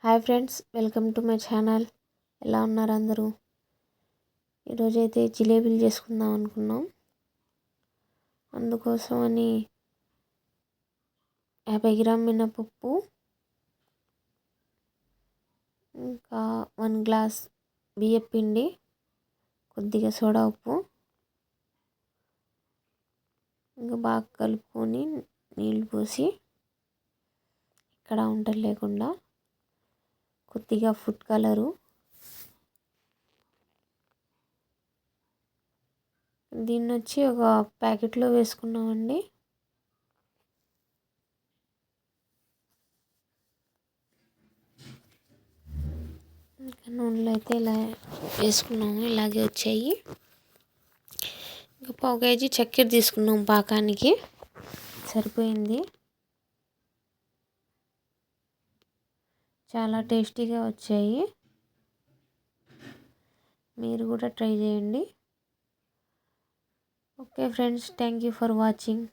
Hi friends, welcome to my channel. ఎలా ఉన్నారు అందరూ? ఈరోజైతే జిలేబీలు చేసుకుందాం అనుకున్నాం. అందుకోసమని 50 గ్రామ్ మినపప్పు, ఇంకా 1 గ్లాస్ బియ్యం పిండి, కొద్దిగా సోడా ఉప్పు, ఇంకా బాగా కలుపుకొని నీళ్ళు పోసి ఇక్కడ ఉండలు లేకుండా కొద్దిగా ఫుడ్ కలరు, దీన్ని వచ్చి ఒక ప్యాకెట్లో వేసుకున్నామండి. ఇంకా నూనెలో అయితే ఇలా వేసుకున్నాము, ఇలాగే వచ్చాయి. ఇంకా 1/2 కేజీ చక్కెర తీసుకున్నాం, పాకానికి సరిపోయింది. చాలా టేస్టీగా వచ్చాయి, మీరు కూడా ట్రై చేయండి. Okay friends, thank you for watching.